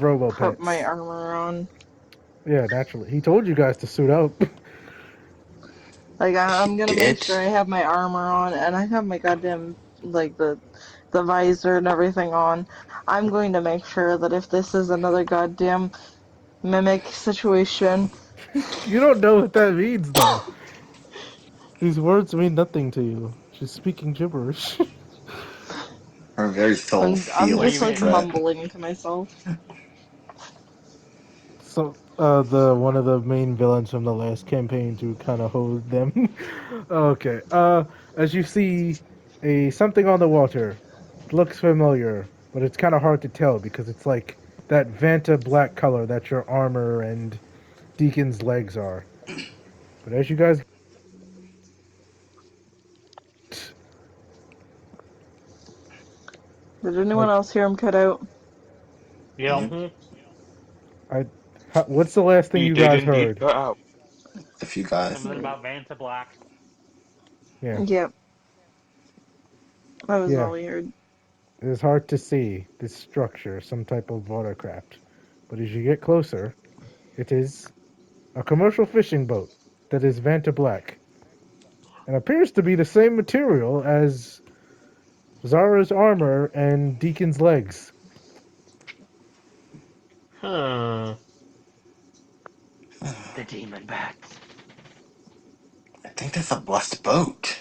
Robo put my pets. armor on. Yeah, naturally. He told you guys to suit up. Like He I'm gonna make did? sure I have my armor on and I have my goddamn like the visor and everything on. I'm going to make sure that if this is another goddamn mimic situation, You don't know what that means, though. These words mean nothing to you. She's speaking gibberish. Her very soul I'm What feels just even like is that? threat. mumbling to myself. So, the one of the main villains from the last campaign to kind of hold them. Okay. As you see, a something on the water. It looks familiar, but it's kind of hard to tell because it's like that Vanta black color that your armor and Deacon's legs are. But as you guys, Did anyone like, else hear him cut out? Yep. Yeah, Mm-hmm. what's the last thing He you did guys indeed heard? cut out. a few guys. Something about Vanta Black. Yeah, Yep, that was yeah. all we heard. It is hard to see this structure, some type of watercraft. But as you get closer, it is a commercial fishing boat that is Vanta Black and appears to be the same material as Zara's armor and Deacon's legs. Huh. The demon bats. I think that's a blessed boat.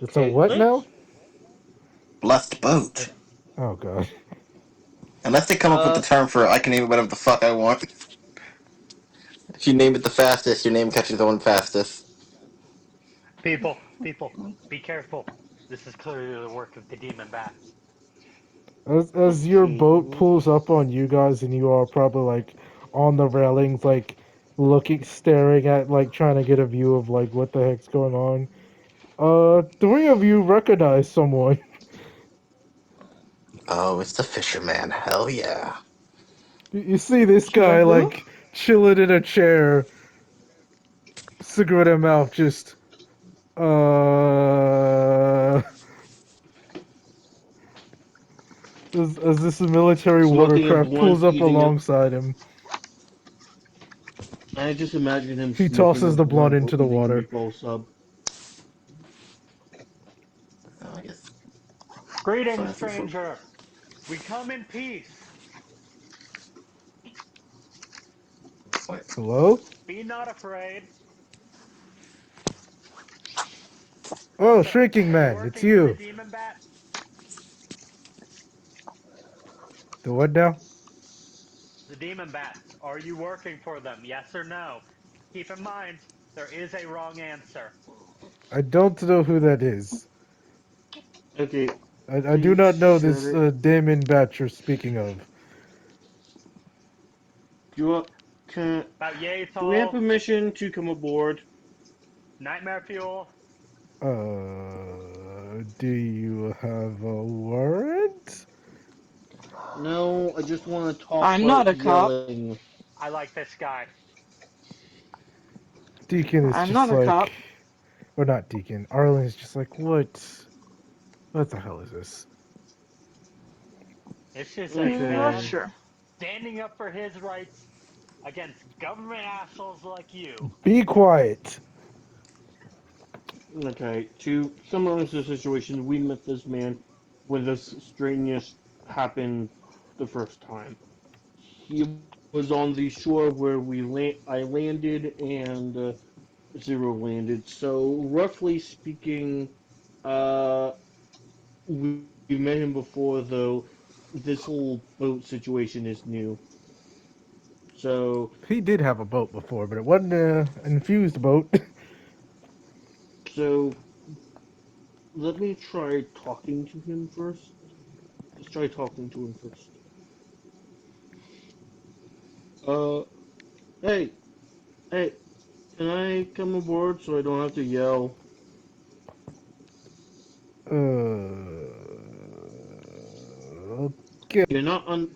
It's a Okay, what now? let's. Blessed boat. Oh god. Unless they come up with the Uh, term for I can name it whatever the fuck I want. If you name it the fastest, your name catches on fastest. People, be careful. This is clearly the work of the demon bats. As your okay. boat pulls up on you guys and you are probably like on the railings, like looking, staring at, like trying to get a view of like what the heck's going on. Three of you recognize someone. Oh, it's the fisherman. Hell yeah. You see this guy Trevor? like chilling in a chair, cigarette in mouth, just as this military Smoking a watercraft blunt, pulls up eating a. alongside him. I just imagine him He smoking a tosses the blunt blunt while into the eating a water. meatball sub. Oh, I guess. Greetings, Fine for. stranger. We come in peace. Wait. Hello? Be not afraid. Oh, So, Shrinking are you Man, it's working for the you. demon bats? The what now? The demon bats. Are you working for them? Yes or no? Keep in mind, there is a wrong answer. I don't know who that is. Okay, I do please not know shut this it. Damon Batch you're speaking of. Do you want, can, About yay do we have tall, permission to come aboard? nightmare fuel. Do you have a warrant? No, I just want to talk I'm not without a cop. yelling. I like this guy. Deacon is I'm just not a like, cop. or not Deacon. Arlen is just like, what? What the hell is this? It's just a Not man Okay. sure. standing up for his rights against government assholes like you. Be quiet. Okay, to summarize the situation, we met this man when this strangeness happened the first time. He was on the shore where I landed and Zero landed. So roughly speaking, uh, we met him before, though. This whole boat situation is new. So, He did have a boat before, but it wasn't an infused boat. so let me try talking to him first. Let's try talking to him first. Uh, hey, hey, can I come aboard so I don't have to yell? Okay. You're not on.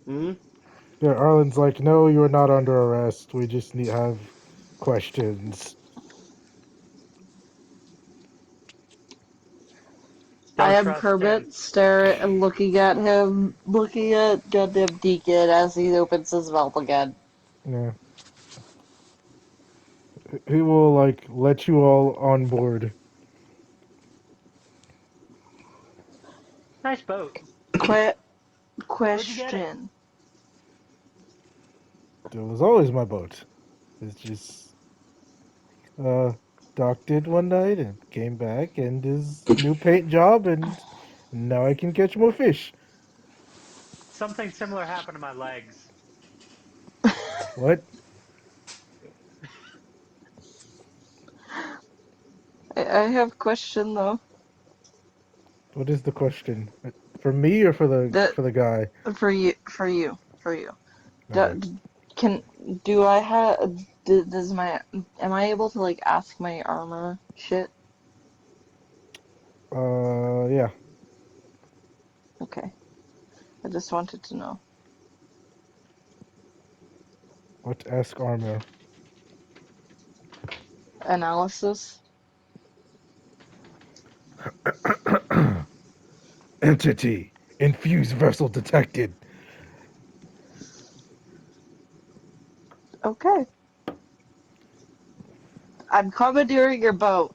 Hmm? Yeah, Arlen's like, no, you're not under arrest. We just need have questions. I I no am trust in. Kermit staring, looking at him, looking at goddamn Deacon as he opens his mouth again. Yeah. He will like let you all on board. Nice boat. Qu Where'd you get it? question. It was always my boat. It's just uh docked it one night and came back and his new paint job and now I can catch more fish. Something similar happened to my legs. What? I have question though. What is the question? For me or That for the guy? for you. Okay. Do, can do I have does my am I able to like ask my armor shit? Yeah. Okay, I just wanted to know. What ask armor? Analysis. Entity. Infused vessel detected. Okay, I'm commandeering your boat.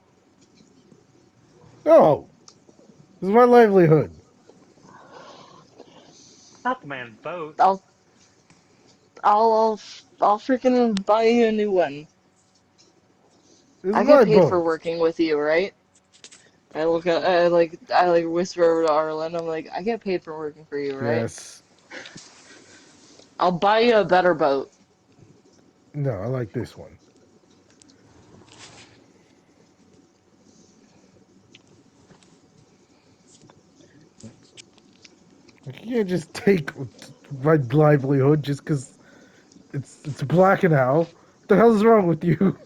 Oh, this is my livelihood. Not the man's boat. I'll I'll I'll freaking buy you a new one. This is I get my paid for boat. working with you, right? I like whisper over to Arlen. I'm like, I get paid for working for you, right? Yes. I'll buy you a better boat. No, I like this one. Like, you can't just take my livelihood just because it's black and now. What the hell is wrong with you?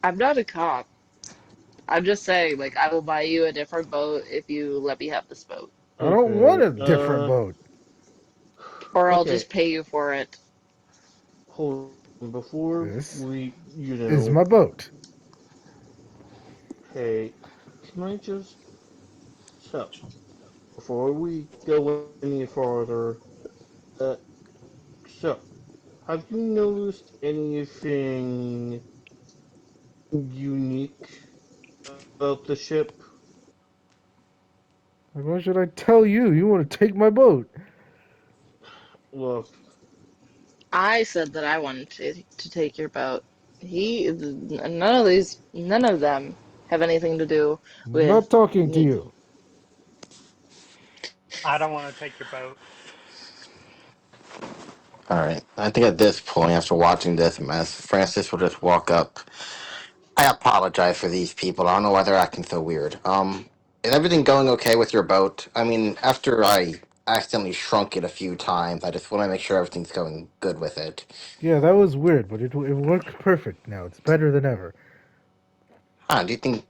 I'm not a cop. I'm just saying, like, I will buy you a different boat if you let me have this boat, I don't want Okay. a different boat. or I'll Okay. just pay you for it. Hold on. Before This we, is my boat. hey, can I just so before we go any farther, uh, so have you noticed anything unique about the ship? Like, why should I tell you? You want to take my boat? Look, I said that I wanted to take your boat. None of them have anything to do I'm with not talking to me. you. I don't want to take your boat. All right. I think at this point, after watching this mess, Francis will just walk up. I apologize for these people. I don't know why they're acting so weird. Is everything going okay with your boat? I mean, after I accidentally shrunk it a few times, I just want to make sure everything's going good with it. Yeah, that was weird, but it worked perfect now. It's better than ever. Huh, do you think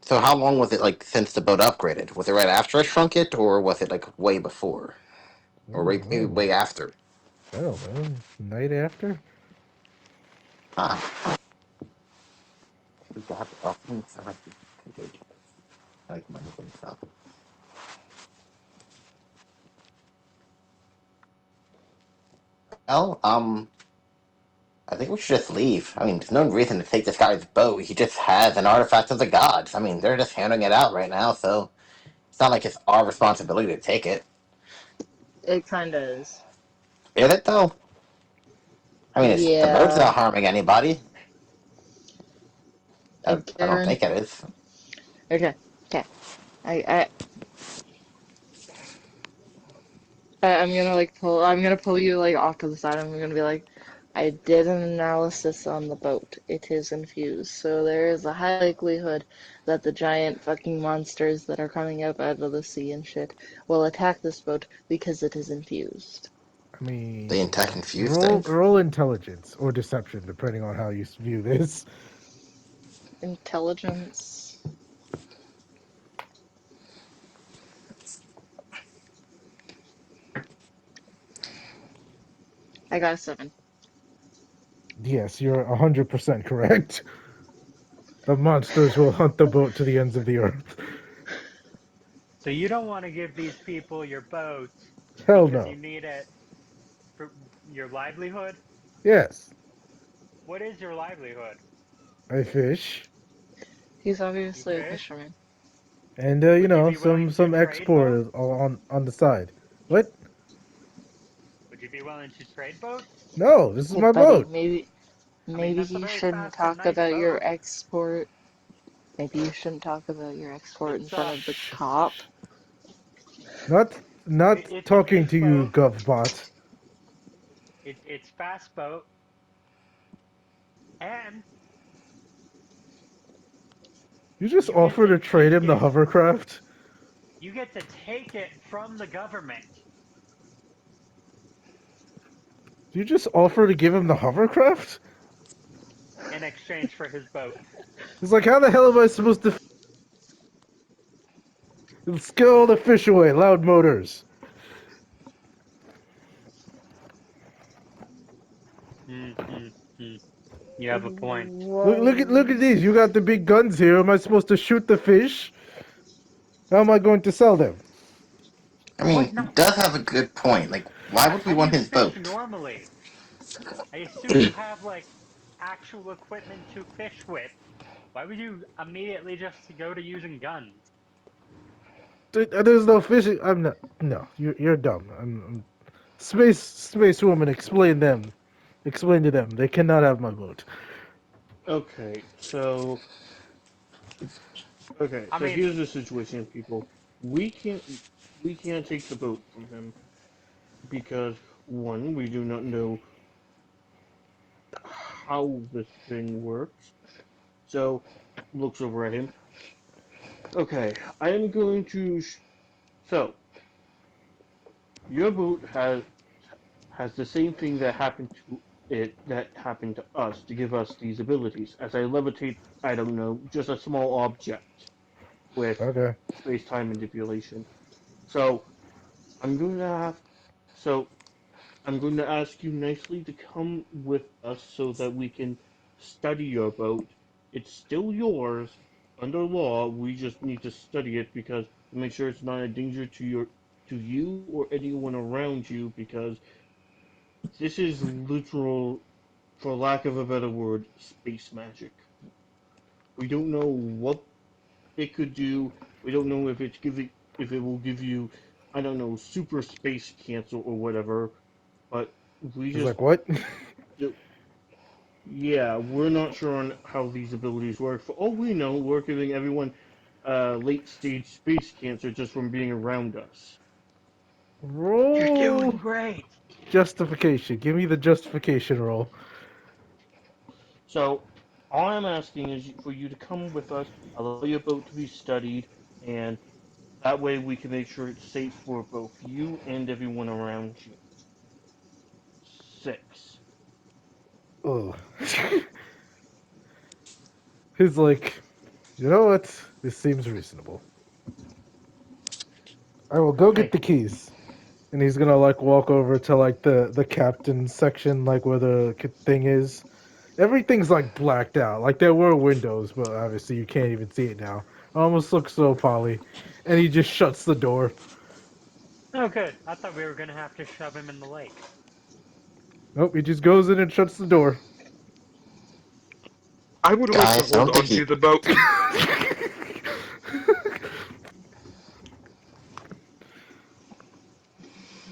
so? How long was it like since the boat upgraded? Was it right after I shrunk it, or was it like way before, or maybe Oh, way after? I don't know. Night after? Huh. We got it off. I like I like my stuff. Well, I think we should just leave. I mean, there's no reason to take this guy's boat. He just has an artifact of the gods. I mean, they're just handing it out right now, so it's not like it's our responsibility to take it. It kinda is. Is it though? I mean, it's the boat's Yeah, not harming anybody. I don't Garen. think it is. Okay, okay. I I'm gonna like pull. I'm gonna pull you like off to the side. I'm gonna be like, I did an analysis on the boat. It is infused, so there is a high likelihood that the giant fucking monsters that are coming up out of the sea and shit will attack this boat because it is infused. I The mean, intact infused thing. roll intelligence or deception, depending on how you view this. Intelligence. I got a 7. Yes, you're 100% correct. The monsters will hunt the boat to the ends of the earth. So you don't want to give these people your boat Hell because you no. need it for your livelihood? Yes, What is your livelihood? I fish, He's You obviously a fish? fisherman. and Would you be willing to some trade boats? export on the side. What? Would you be willing to trade boats? No, this is Hey, my buddy, boat. I mean, maybe that's a you very shouldn't fast and talk nice about your boat. export. Maybe you shouldn't talk about your export in It's front of the Shh. cop. Not it's a talking big to you, boat. GovBot. It's fast boat, and You just you get offer to to trade him the get hovercraft. you get to take it from the government You just offer to give him the hovercraft. in exchange for his boat. It's like, how the hell am I supposed to scare all the fish away? Loud motors. Hmm, hmm, hmm. You have a point. Look at Whoa. these. You got the big guns here. Am I supposed to shoot the fish? How am I going to sell them? I What? mean, he No. does have a good point. Like, why would we How do want you his fish boat? normally? I assume you have like actual equipment to fish with. Why would you immediately just go to using guns? There's no fishing. I'm not. No, you're dumb. Space woman. Explain to them. They cannot have my boat. Okay, so I mean, here's the situation, people. We can't we can't take the boat from him because one, we do not know how this thing works. So looks over at him. Okay, I am going to. So your boat has the same thing that happened to it that happened to us to give us these abilities. As I levitate, I don't know, just a small object with Okay. space-time manipulation. So I'm going to have. So I'm going to ask you nicely to come with us so that we can study your boat. It's still yours under law. We just need to study it because to make sure it's not a danger to you or anyone around you because this is literal, for lack of a better word, space magic. We don't know what it could do. We don't know if it will give you, I don't know, super space cancer or whatever. But we He's just like, what? yeah, we're not sure on how these abilities work. For all we know, we're giving everyone late stage space cancer just from being around us. you're doing Roll great. justification. Give me the justification roll. So, all I'm asking is for you to come with us, allow your boat to be studied, and that way we can make sure it's safe for both you and everyone around you. 6. Ugh. He's like, you know what? This seems reasonable. I will go get Okay, the keys. And he's gonna like walk over to like the captain's section, like where the thing is. Everything's like blacked out. Like there were windows, but obviously you can't even see it now. It almost looks so poly. And he just shuts the door. Oh, good. I thought we were gonna have to shove him in the lake. Nope, he just goes in and shuts the door. I would like to Guys, I hold don't think on he. to the boat.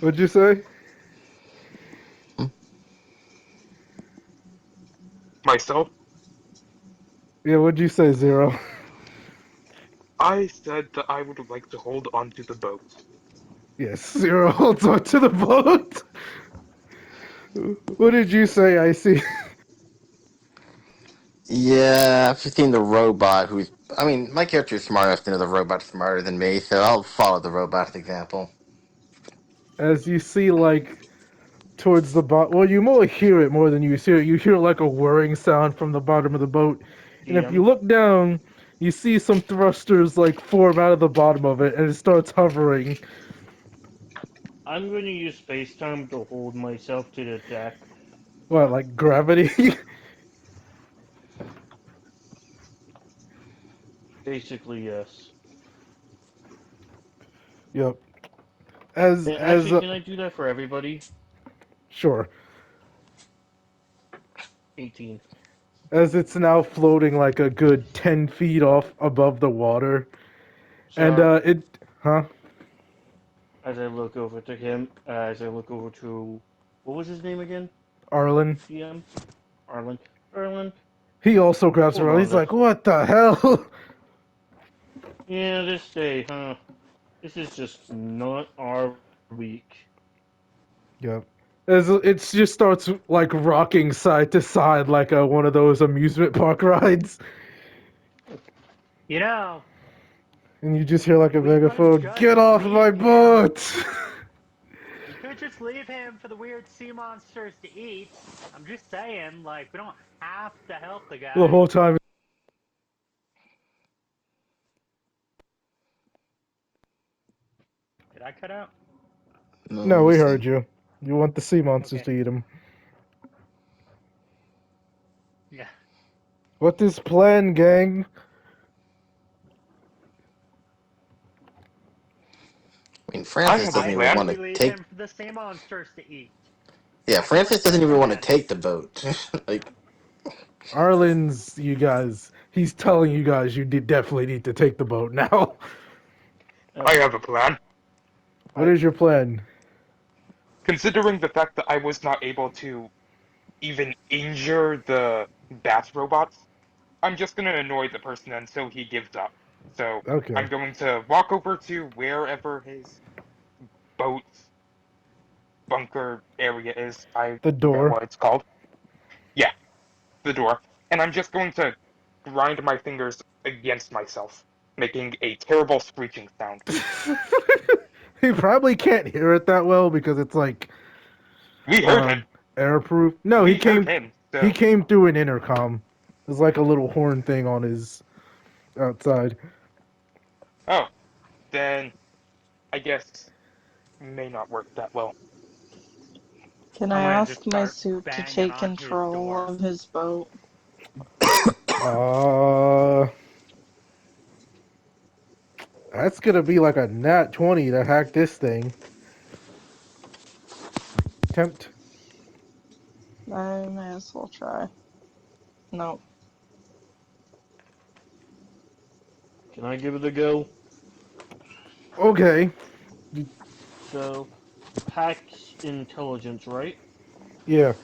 What'd you say? Myself, Yeah, what'd you say, Zero? I said that I would like to hold on to the boat. Yes, Zero holds on to the boat. What did you say, Icy? Yeah, I've seen the robot who's. I mean, my character is smart enough to know the robot's smarter than me, so I'll follow the robot's example. As you see, like, towards the bottom. Well, you more hear it more than you see it. You hear like a whirring sound from the bottom of the boat, and if you DM. look down, you see some thrusters like form out of the bottom of it, and it starts hovering. I'm going to use space time to hold myself to the deck. What, like gravity? Basically, yes. Yep. As And as actually, can I do that for everybody? sure. 18. As it's now floating like a good 10 feet off above the water. And So, huh? as I look over to him, as I look over to, what was his name again? Arlen. GM? Arlen. Arlen, He also grabs hold around. on He's like, this. "What the hell?" Yeah, this day, huh? This is just not our week. Yep. As it just starts like rocking side to side like one of those amusement park rides, You know, and you just hear like a we could megaphone, just "Get off my leave him. boat!" We could just leave him for the weird sea monsters to eat. I'm just saying, like, we don't have to help the The guy. whole time. Did I cut out? No, No, you're we still. heard you. You want the sea monsters Okay. to eat him. Yeah. What is plan, gang? I mean, I Francis have a doesn't I even plan. say want we to leave take. him for the sea monsters to eat. Yeah, That's what Francis doesn't Scifi even want to meant. take the boat. Like, Arlen's, you guys. He's telling you guys you definitely need to take the boat now. I Okay. have a plan. What is your plan? Considering the fact that I was not able to even injure the bat robots, I'm just gonna annoy the person until he gives up. So Okay. I'm going to walk over to wherever his boat's bunker area is. I The forget door. what it's called. Yeah, the door. And I'm just going to grind my fingers against myself, making a terrible screeching sound. He probably can't hear it that well because it's like We heard uh him. airproof. No, We heard him. he So, came through an intercom. There's like a little horn thing on his outside. oh, then I guess may not work that well. Can I I'm gonna just ask my start suit to banging take on his control door. of his boat? Uh that's gonna be like a nat 20 to hack this thing. Tempt. I may as well try. No. Can I give it a go? Okay. So, Hack's intelligence, right? Yeah.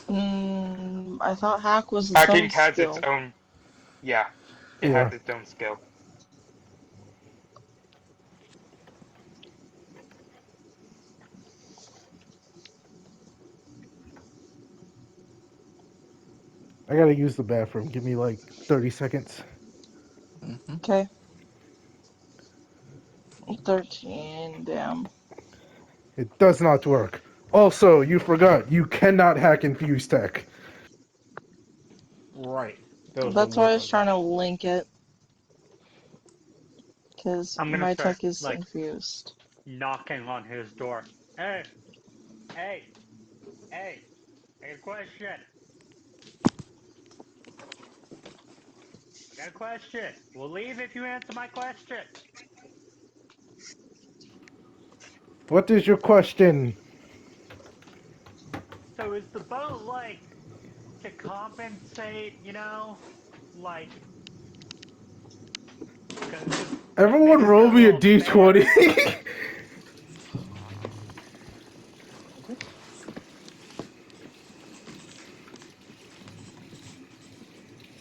I thought hack was its Hacking own has its skill. own, yeah, it has Yeah. its own skill. I gotta use the bathroom. Give me like 30 seconds. mhm. Okay. 13, damn. It does not work. Also, you forgot you cannot hack infuse tech. Right. Doesn't That's why I work was like trying that. to link it, because I'm gonna my start, tech is like, infused. knocking on his door. Hey, hey, hey, I got a question. I got a question. We'll leave if you answer my question. What is your question? So is the boat, like, to compensate, like, because like Everyone maybe to get roll a me a little d20. fare.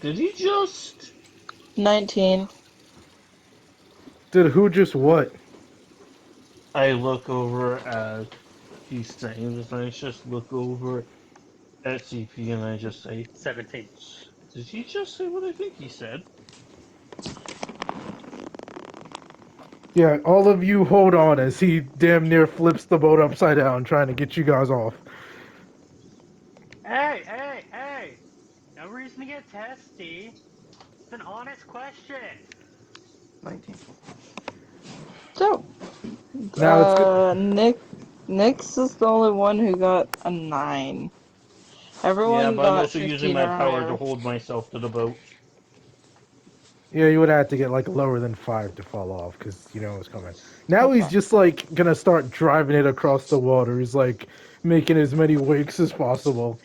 Did he just? 19. Did who just what? I look over as he's saying this, and I just look over at CP and I just say, 17. did he just say what I think he said? Yeah, all of you hold on as he damn near flips the boat upside down trying to get you guys off. Hey, hey, hey! No reason to get testy. It's an honest question. 19. So, Now it's good. Nix is the only one who got a 9. Yeah, Everyone but I'm got also using 15 my or power to higher. hold myself to the boat. Yeah, you would have to get like lower than 5 to fall off because you know it's coming. Now he's Okay. just like gonna start driving it across the water. He's like making as many wakes as possible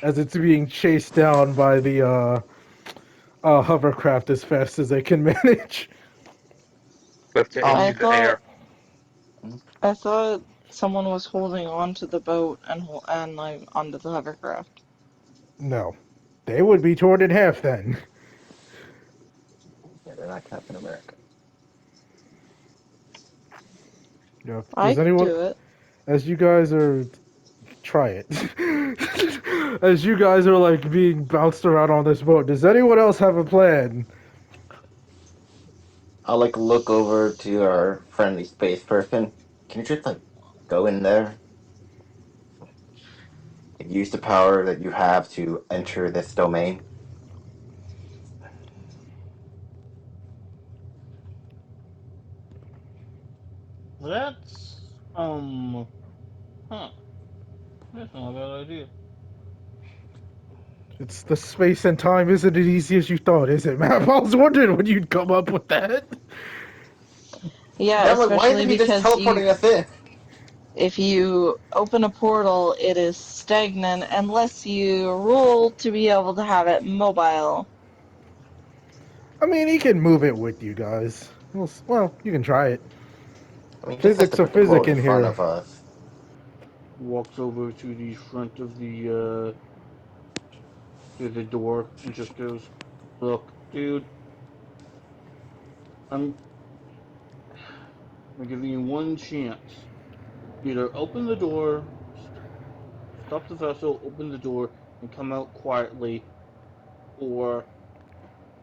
as it's being chased down by the hovercraft as fast as they can manage. Let's get I into Um, the air. thought I thought someone was holding on to the boat and like onto the hovercraft. No, they would be torn in half then. yeah, they're not Captain America. You know, I does could anyone, do it. as you guys are, try it. As you guys are like being bounced around on this boat, does anyone else have a plan? I'll like look over to our friendly space person. Can you just like go in there and use the power that you have to enter this domain? That's huh. That's not a bad idea. It's the space and time isn't as easy as you thought, is it, Map? I was wondering when you'd come up with that. Yeah, Yeah, I'm like, why especially isn't he just because you teleporting us in? if you open a portal, it is stagnant unless you roll to be able to have it mobile. I mean, he can move it with you guys. Well, you can try it. I mean, he just has to Physics or put the quote physic in in front here. of us. Walks over to the front of the door and just goes, "Look, dude, I'm I'm giving you one chance. Either open the door, stop the vessel, open the door, and come out quietly, or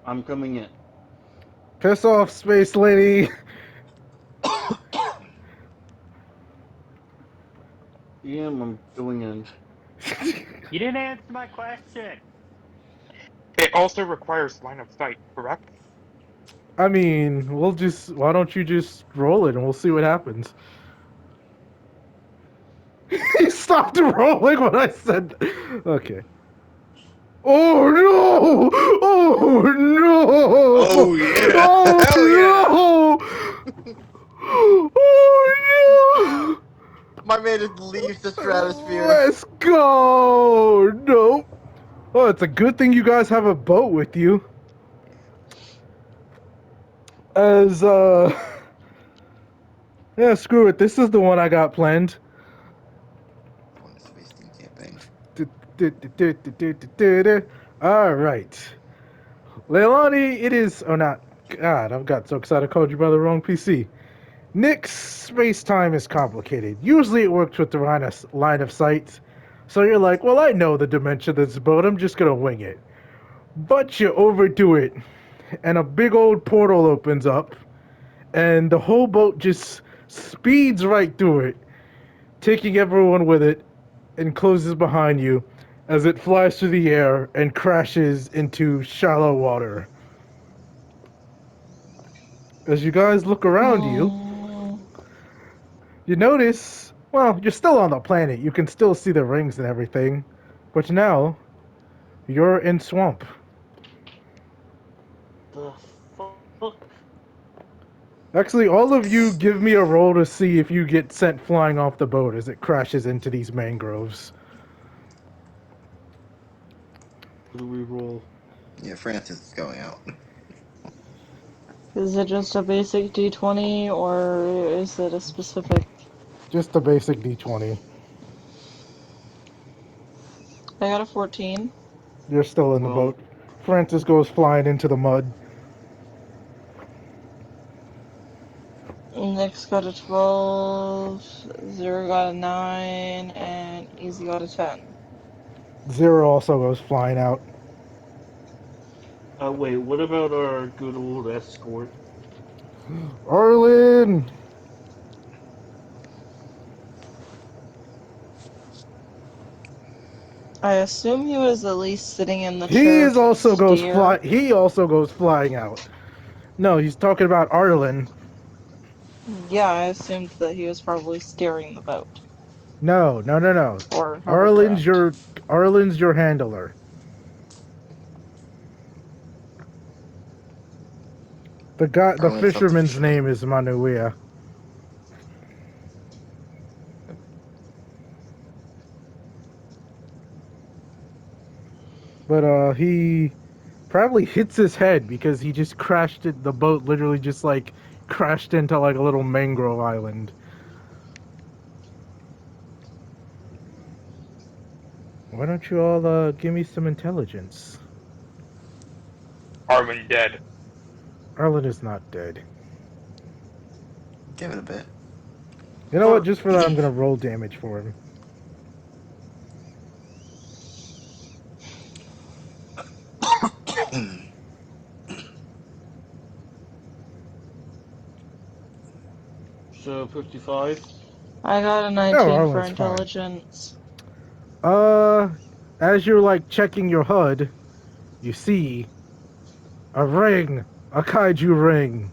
I'm coming in." Piss off, space lady. DM, I'm going in. You didn't answer my question. It also requires line of sight, correct? I mean, we'll just. Why don't you just roll it and we'll see what happens? He stopped rolling when I said. Okay. Oh no! Oh no! Oh yeah! Hell yeah! Oh no! Oh My man just leaves the no! stratosphere. Let's go! Nope. Oh, it's a good thing you guys have a boat with you. As yeah, screw it. This is the one I got planned. On the space theme campaign. All right, Leilani. It is. Oh, not. God, I've got so excited. I called you by the wrong PC. Nick's space time is complicated. Usually it works with the line of sight. So you're like, well, I know the dimension of this boat. I'm just going to wing it. But you overdo it. And a big old portal opens up. And the whole boat just speeds right through it, taking everyone with it, and closes behind you as it flies through the air and crashes into shallow water. As you guys look around you, Hmm. you notice, well, you're still on the planet. You can still see the rings and everything. But now, you're in swamp. The fuck? Actually, all of you give me a roll to see if you get sent flying off the boat as it crashes into these mangroves. What do we roll? Yeah, Francis is going out. Is it just a basic D20 or is it a specific? Just the basic d20. I got a 14. You're still in the 12. boat. Francis goes flying into the mud. Nick's got a 12, Zero got a 9, and Easy got a 10. Zero also goes flying out. Wait, what about our good old escort? Arlen! I assume he was at least sitting in the He chair is to also goes steer. fly. He also goes flying out. No, he's talking about Arlen. Yeah, I assumed that he was probably steering the boat No, no, no, no. or Arlen's hovercraft. your handler. The Only it's up the fisherman's fisherman. name is Manuia. But he probably hits his head because he just crashed it. The boat literally just like crashed into like a little mangrove island. Why don't you all give me some intelligence? Arwen dead. Arlen is not dead. Give it a bit. You know what? Just for that, I'm gonna roll damage for him. So 55. I got a Oh, 19 for Arlen's fine. intelligence. Uh, as you're like checking your HUD, you see a ring, a kaiju ring,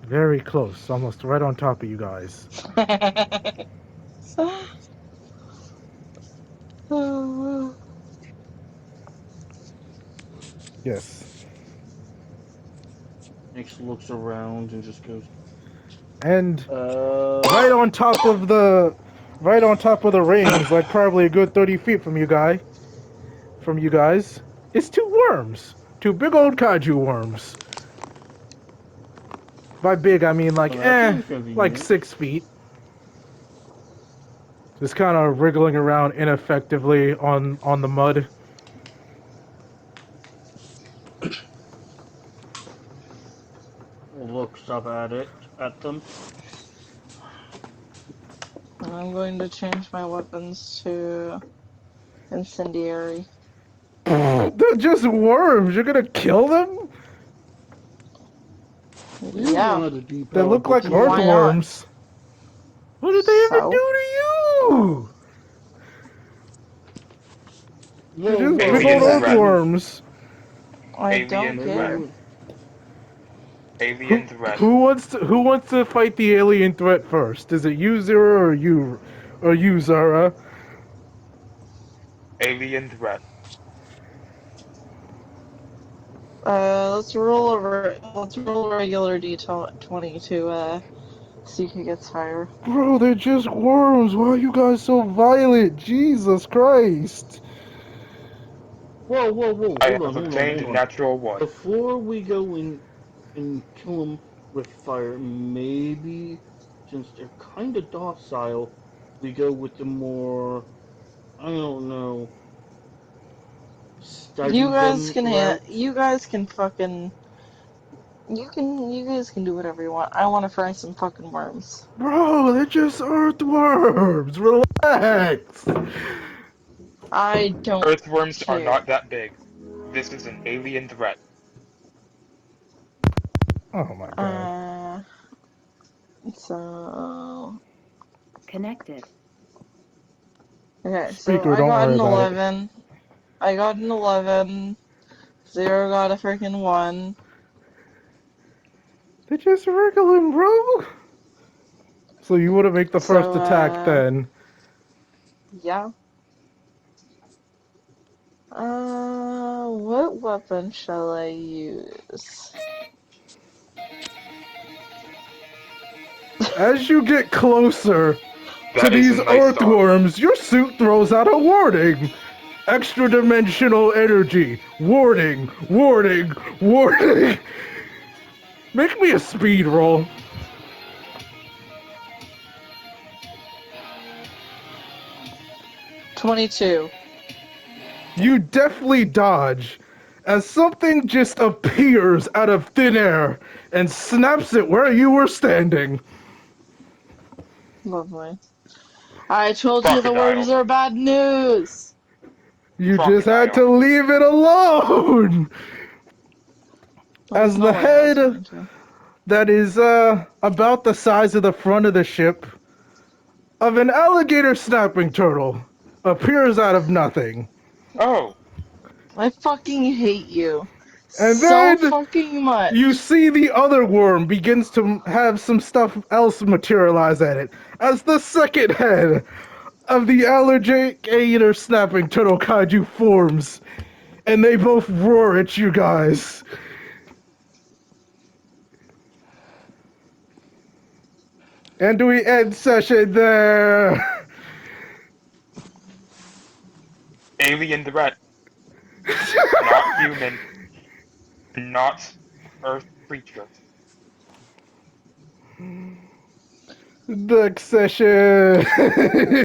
very close, almost right on top of you guys. Yes, Nix looks around and just goes, and uh, right on top of right on top of the rings, like probably a good 30 feet from you guys, is two worms, two big old kaiju worms. By big, I mean well, that's like inconvenient. 6 feet. Just kind of wriggling around ineffectively on the mud. Looks up at them. I'm going to change my weapons to incendiary. They're just worms. You're gonna kill them? We have Yeah, run out of They depower look like before. why not? earthworms. What did they ever do So, to you? They're Whoa, just whoa, big Alien old whoa. threat. earthworms. I don't Alien Maybe threat. care. we. Who Alien threat. who wants to fight the alien threat first? Is it you, Zero, or you, Zara? Alien threat. Let's roll a regular D20 to see who gets higher. Bro, they're just worms. Why are you guys so violent? Jesus Christ. Whoa, whoa, whoa. I Hold on, have hold on, obtained hold a on. natural one. Before we go in and kill them with fire, maybe, since they're kind of docile, we go with the more, I don't know, study them route. You guys can fucking you guys can do whatever you want. I want to fry some fucking worms. Bro, they're just earthworms. Relax. I don't Earthworms are not care. that big. This is an alien threat. Oh my god. Uh, so Connected. okay, so Speaker, don't worry about it. I got an 11. Zero got a freaking 1. They're just wriggling, bro. So you want to make the first So attack then? yeah. What weapon shall I use? As you get closer to That is a these nice song. earthworms, your suit throws out a warning. Extra dimensional energy. Warning, warning, warning. Make me a speed roll. 22. You definitely dodge as something just appears out of thin air and snaps it where you were standing. Lovely. I told you the worms Crocodile. are bad news. You just had Crocodile. to leave it alone. There was As the no way I was head going to. that is about the size of the front of the ship of an alligator snapping turtle appears out of nothing. Oh, I fucking hate you And so then fucking you much. see the other worm begins to have some stuff else materialize at it as the second head of the alligator snapping turtle kaiju forms, and they both roar at you guys. And we end session there. Alien threat, not human, not Earth creature. Next session.